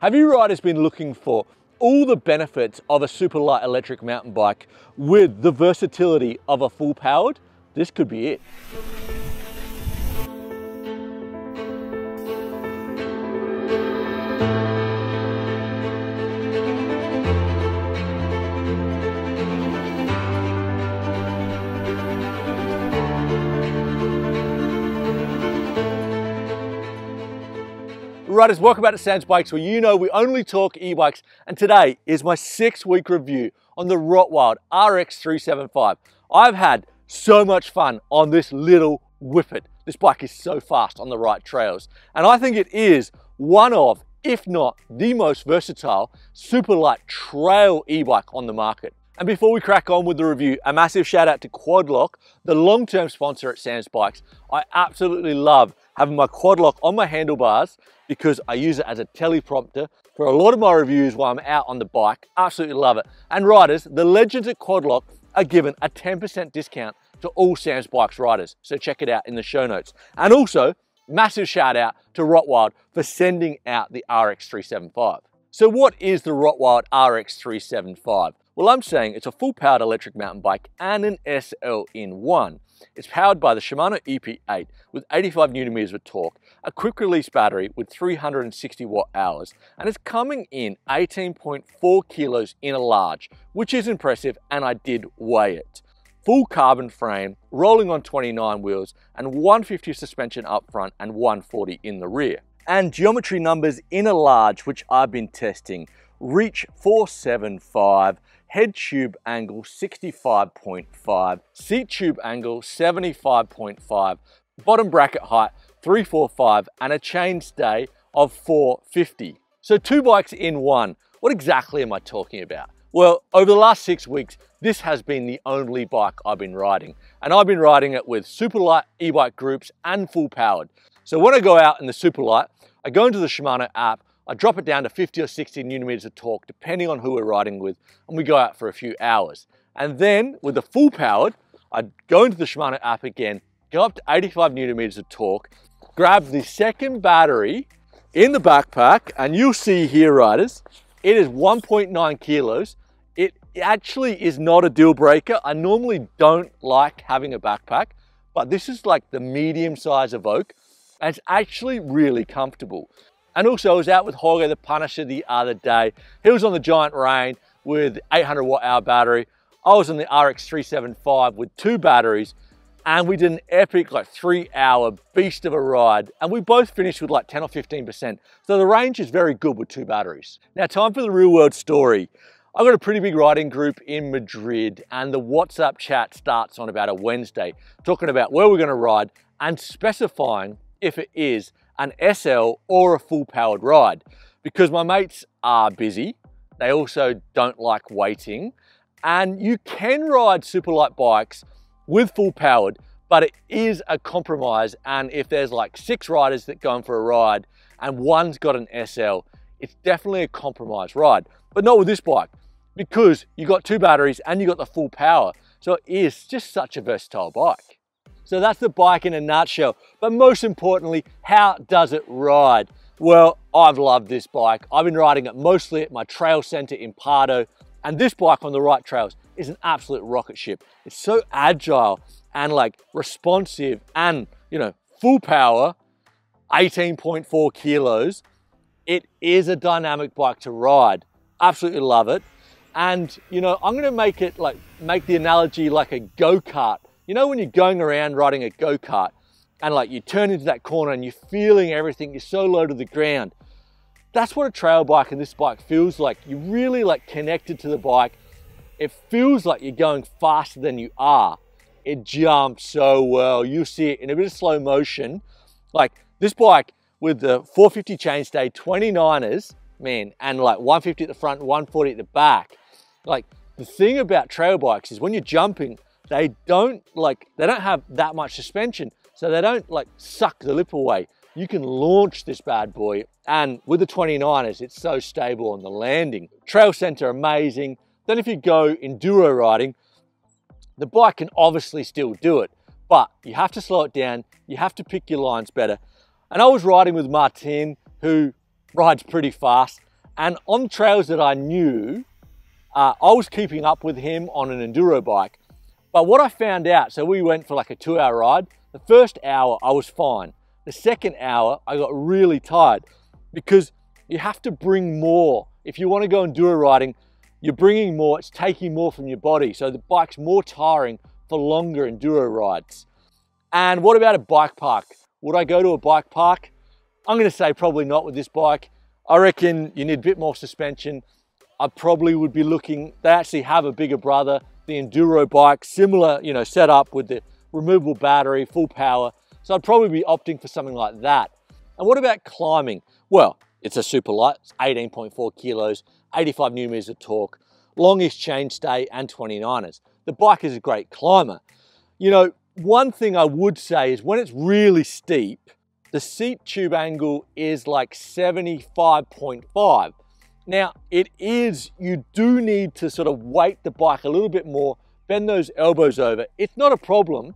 Have you riders been looking for all the benefits of a super light electric mountain bike with the versatility of a full powered? This could be it. Riders, welcome back to Sam's Bikes, where you know we only talk e-bikes, and today is my 6-week review on the Rotwild RX375. I've had so much fun on this little whippet. This bike is so fast on the right trails, and I think it is one of, if not the most versatile, super light trail e-bike on the market. And before we crack on with the review, a massive shout out to Quadlock, the long-term sponsor at Sam's Bikes. I absolutely love having my Quadlock on my handlebars because I use it as a teleprompter for a lot of my reviews while I'm out on the bike. Absolutely love it. And riders, the legends at Quadlock are given a 10% discount to all Sam's Bikes riders. So check it out in the show notes. And also, massive shout out to Rotwild for sending out the RX375. So what is the Rotwild RX375? Well, I'm saying it's a full-powered electric mountain bike and an SL in one. It's powered by the Shimano EP8 with 85 Nm of torque, a quick-release battery with 360 watt-hours, and it's coming in 18.4 kilos in a large, which is impressive, and I did weigh it. Full carbon frame, rolling on 29 wheels, and 150 suspension up front and 140 in the rear. And geometry numbers in a large, which I've been testing: reach 475, head tube angle 65.5, seat tube angle 75.5, bottom bracket height 345, and a chain stay of 450. So 2 bikes in one. What exactly am I talking about? Well, over the last 6 weeks, this has been the only bike I've been riding. And I've been riding it with super light e-bike groups and full powered. So when I go out in the super light, I go into the Shimano app, I drop it down to 50 or 60 Nm of torque, depending on who we're riding with, and we go out for a few hours. And then with the full powered, I go into the Shimano app again, go up to 85 Nm of torque, grab the second battery in the backpack, and you'll see here, riders, it is 1.9 kilos. It actually is not a deal breaker. I normally don't like having a backpack, but this is like the medium size Evoke, and it's actually really comfortable. And also, I was out with Jorge the Punisher the other day. He was on the Giant Rain with 800 watt-hour battery. I was on the RX375 with 2 batteries, and we did an epic 3-hour beast of a ride. And we both finished with 10 or 15%. So the range is very good with 2 batteries. Now, time for the real world story. I've got a pretty big riding group in Madrid, and the WhatsApp chat starts on about a Wednesday, talking about where we're gonna ride and specifying if it is an SL or a full powered ride, because my mates are busy. They also don't like waiting, and you can ride super light bikes with full powered, but it is a compromise. And if there's 6 riders that go in for a ride and one's got an SL, it's definitely a compromise ride. But not with this bike, because you got 2 batteries and you got the full power. So it is just such a versatile bike. So that's the bike in a nutshell. But most importantly, how does it ride? Well, I've loved this bike. I've been riding it mostly at my trail center in Pardo, and this bike on the right trails is an absolute rocket ship. It's so agile and responsive, and full power, 18.4 kilos. It is a dynamic bike to ride. Absolutely love it. And I'm gonna make it make the analogy like a go-kart. When you're going around riding a go-kart and you turn into that corner and you're feeling everything, you're so low to the ground. That's what a trail bike and this bike feels like. You're really connected to the bike. It feels like you're going faster than you are. It jumps so well. You see it in a bit of slow motion. This bike with the 450 chainstay 29ers, man, and 150 at the front, 140 at the back. The thing about trail bikes is when you're jumping, they don't have that much suspension, so they don't suck the lip away. You can launch this bad boy, and with the 29ers, it's so stable on the landing. Trail center, amazing. Then if you go enduro riding, the bike can obviously still do it, but you have to slow it down. You have to pick your lines better. And I was riding with Martin, who rides pretty fast. And on trails that I knew, I was keeping up with him on an enduro bike. But what I found out, so we went for like a 2-hour ride. The first hour I was fine. The second hour I got really tired because you have to bring more. If you want to go enduro riding, you're bringing more, it's taking more from your body. So the bike's more tiring for longer enduro rides. And what about a bike park? Would I go to a bike park? I'm going to say probably not with this bike. I reckon you need a bit more suspension. I probably would be looking, they actually have a bigger brother, the enduro bike, similar, you know, setup with the removable battery, full power. So I'd probably be opting for something like that. And what about climbing? Well, it's a super light, it's 18.4 kilos, 85 newton-meters of torque, longest chainstay and 29ers. The bike is a great climber. You know, one thing I would say is when it's really steep, the seat tube angle is like 75.5. Now it is, you do need to sort of weight the bike a little bit more, bend those elbows over. It's not a problem,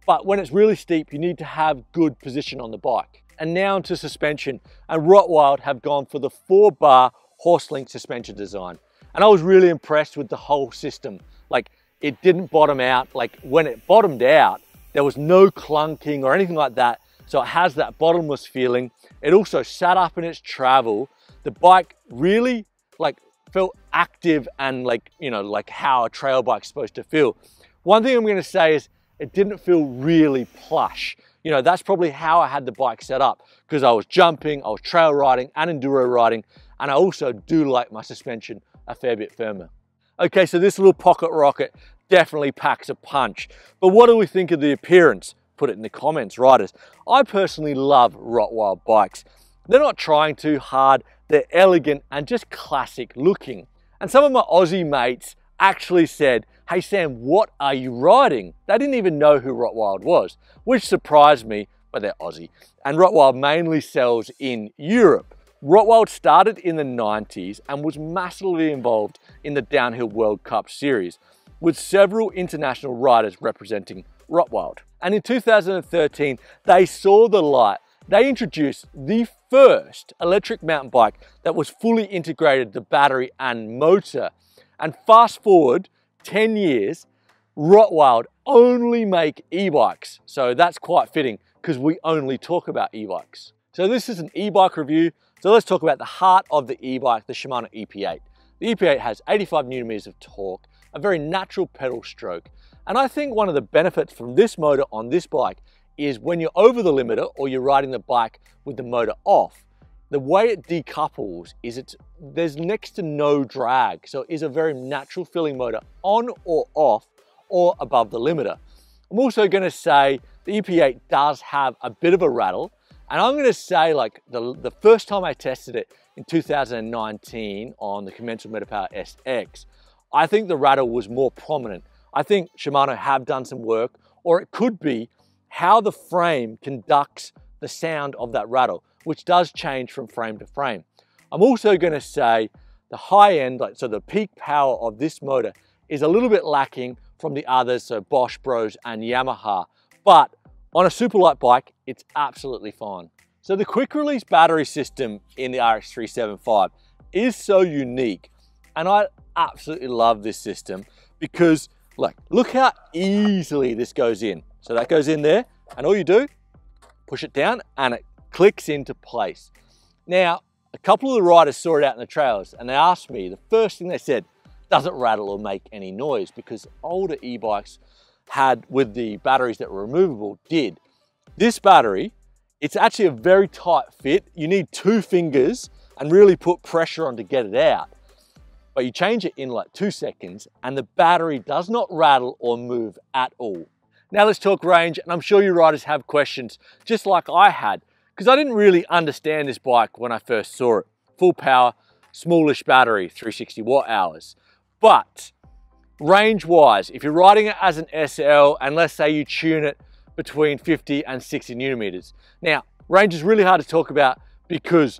but when it's really steep, you need to have good position on the bike. And now into suspension, and Rotwild have gone for the 4-bar horse-link suspension design. And I was really impressed with the whole system. Like, it didn't bottom out. Like, when it bottomed out, there was no clunking or anything like that. So it has that bottomless feeling. It also sat up in its travel. The bike really like felt active and like, you know, like how a trail bike's supposed to feel. One thing I'm going to say is it didn't feel really plush. You know, that's probably how I had the bike set up because I was jumping, I was trail riding and enduro riding. And I also do like my suspension a fair bit firmer. Okay, so this little pocket rocket definitely packs a punch. But what do we think of the appearance? Put it in the comments, riders. I personally love Rotwild bikes. They're not trying too hard. They're elegant and just classic looking. And some of my Aussie mates actually said, "Hey Sam, what are you riding?" They didn't even know who Rotwild was, which surprised me, but they're Aussie. And Rotwild mainly sells in Europe. Rotwild started in the 90s and was massively involved in the Downhill World Cup series, with several international riders representing Rotwild. And in 2013, they saw the light. They introduced the first electric mountain bike that was fully integrated, the battery and motor. And fast forward 10 years, Rotwild only make e-bikes. So that's quite fitting because we only talk about e-bikes. So this is an e-bike review. So let's talk about the heart of the e-bike, the Shimano EP8. The EP8 has 85 newton-meters of torque, a very natural pedal stroke. And I think one of the benefits from this motor on this bike is when you're over the limiter or you're riding the bike with the motor off, the way it decouples is there's next to no drag. So it is a very natural feeling motor on or off or above the limiter. I'm also going to say the EP8 does have a bit of a rattle. And I'm going to say like the first time I tested it in 2019 on the Commensal Metapower SX, I think the rattle was more prominent. I think Shimano have done some work, or it could be how the frame conducts the sound of that rattle, which does change from frame to frame. I'm also going to say the high end, so the peak power of this motor is a little bit lacking from the others, so Bosch, Bros and Yamaha, but on a super light bike, it's absolutely fine. So the quick release battery system in the RX375 is so unique, and I absolutely love this system because like, look how easily this goes in. So that goes in there, and all you do, push it down and it clicks into place. Now, a couple of the riders saw it out in the trails and they asked me, the first thing they said, does it rattle or make any noise? Because older e-bikes had, with the batteries that were removable, did. This battery, it's actually a very tight fit. You need 2 fingers and really put pressure on to get it out. But you change it in like 2 seconds and the battery does not rattle or move at all. Now let's talk range, and I'm sure you riders have questions, just like I had, because I didn't really understand this bike when I first saw it. Full power, smallish battery, 360 watt hours. But range-wise, if you're riding it as an SL, and let's say you tune it between 50 and 60 newton meters. Now, range is really hard to talk about because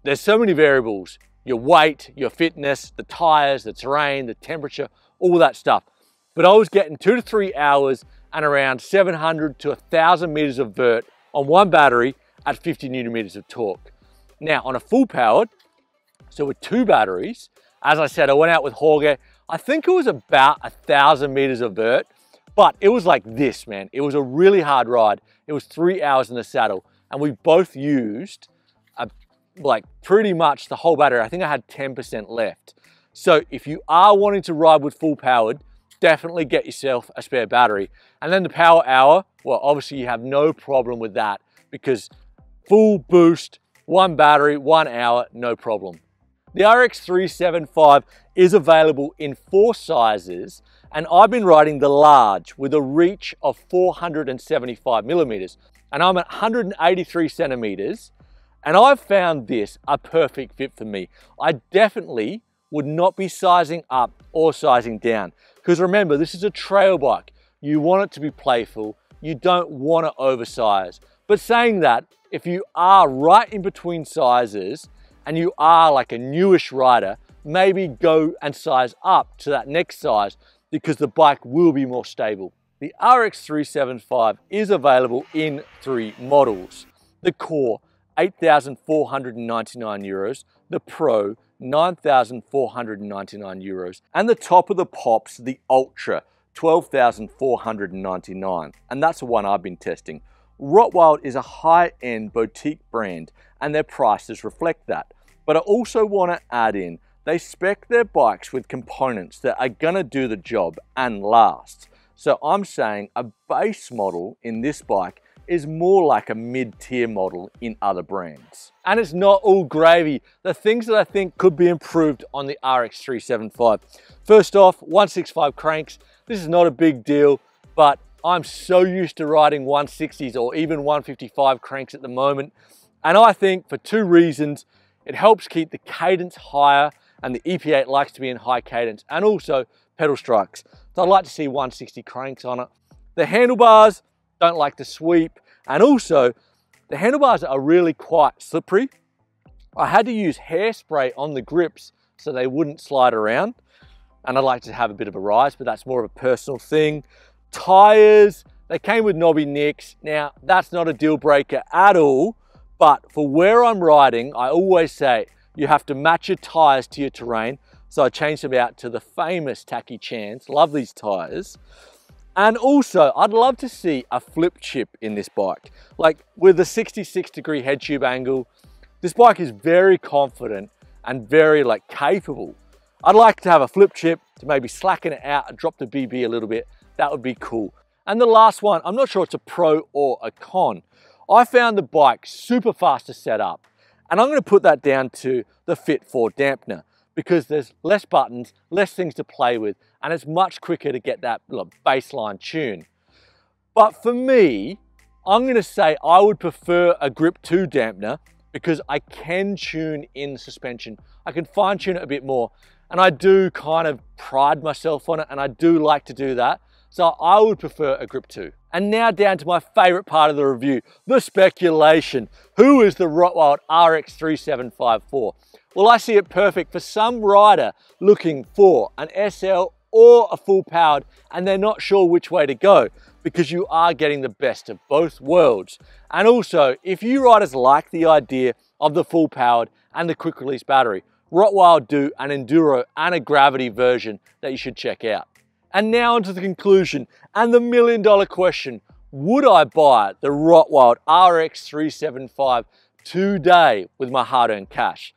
there's so many variables. Your weight, your fitness, the tires, the terrain, the temperature, all that stuff. But I was getting 2 to 3 hours and around 700 to 1,000 meters of vert on one battery at 50 newton meters of torque. Now on a full powered, so with 2 batteries, as I said, I went out with Jorge. I think it was about 1,000 meters of vert, but it was like this, man. It was a really hard ride. It was 3 hours in the saddle, and we both used like pretty much the whole battery. I think I had 10% left. So if you are wanting to ride with full powered, definitely get yourself a spare battery. And then the power hour, well, obviously you have no problem with that because full boost, 1 battery, 1 hour, no problem. The RX375 is available in 4 sizes, and I've been riding the large with a reach of 475 millimeters, and I'm at 183 centimeters, and I've found this a perfect fit for me. I definitely would not be sizing up or sizing down, because remember, this is a trail bike. You want it to be playful. You don't want to oversize. But saying that, if you are right in between sizes and you are like a newish rider, maybe go and size up to that next size because the bike will be more stable. The RX375 is available in 3 models. The Core, 8,499 euros, the Pro, 9,499 euros, and the top of the pops, the Ultra, 12,499, and that's the one I've been testing. Rotwild is a high-end boutique brand, and their prices reflect that. But I also want to add in, they spec their bikes with components that are going to do the job and last. So I'm saying a base model in this bike is more like a mid-tier model in other brands. And it's not all gravy. The things that I think could be improved on the RX375. First off, 165 cranks. This is not a big deal, but I'm so used to riding 160s or even 155 cranks at the moment. And I think for 2 reasons, it helps keep the cadence higher, and the EP8 likes to be in high cadence, and also pedal strikes. So I'd like to see 160 cranks on it. The handlebars, don't like the sweep, and also the handlebars are really quite slippery. I had to use hairspray on the grips so they wouldn't slide around, and I'd like to have a bit of a rise, but that's more of a personal thing. Tires, they came with knobby nicks. Now that's not a deal breaker at all, but for where I'm riding, I always say you have to match your tires to your terrain. So I changed them out to the famous Tacky Chans. Love these tires. And also, I'd love to see a flip chip in this bike. Like with a 66-degree head tube angle, this bike is very confident and very capable. I'd like to have a flip chip to maybe slacken it out and drop the BB a little bit. That would be cool. And the last one, I'm not sure it's a pro or a con. I found the bike super fast to set up. And I'm going to put that down to the Fit 4 dampener, because there's less buttons, less things to play with, and it's much quicker to get that baseline tune. But for me, I'm going to say I would prefer a Grip 2 dampener because I can tune in suspension. I can fine tune it a bit more, and I do kind of pride myself on it, and I do like to do that. So I would prefer a Grip 2. And now down to my favorite part of the review, the speculation. Who is the Rotwild RX375 for? Well, I see it perfect for some rider looking for an SL or a full powered, and they're not sure which way to go, because you are getting the best of both worlds. And also, if you riders like the idea of the full powered and the quick release battery, Rotwild do an enduro and a gravity version that you should check out. And now onto the conclusion and the million-dollar question. Would I buy the Rotwild RX375 today with my hard-earned cash?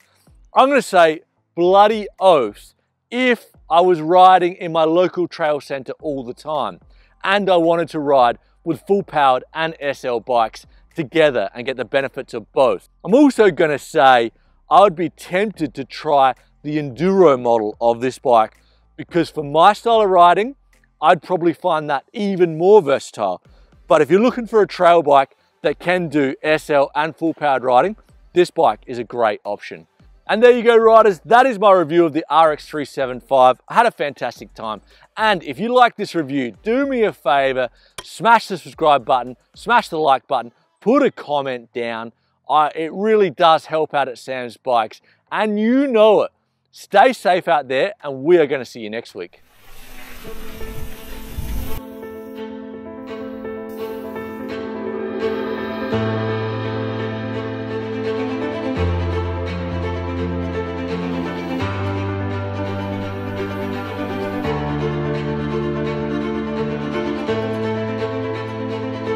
I'm going to say bloody oath if I was riding in my local trail center all the time and I wanted to ride with full-powered and SL bikes together and get the benefits of both. I'm also going to say I would be tempted to try the enduro model of this bike, because for my style of riding, I'd probably find that even more versatile. But if you're looking for a trail bike that can do SL and full powered riding, this bike is a great option. And there you go, riders. That is my review of the RX375. I had a fantastic time. And if you like this review, do me a favor, smash the subscribe button, smash the like button, put a comment down. It really does help out at Sam's Bikes. And you know it. Stay safe out there, and we are going to see you next week.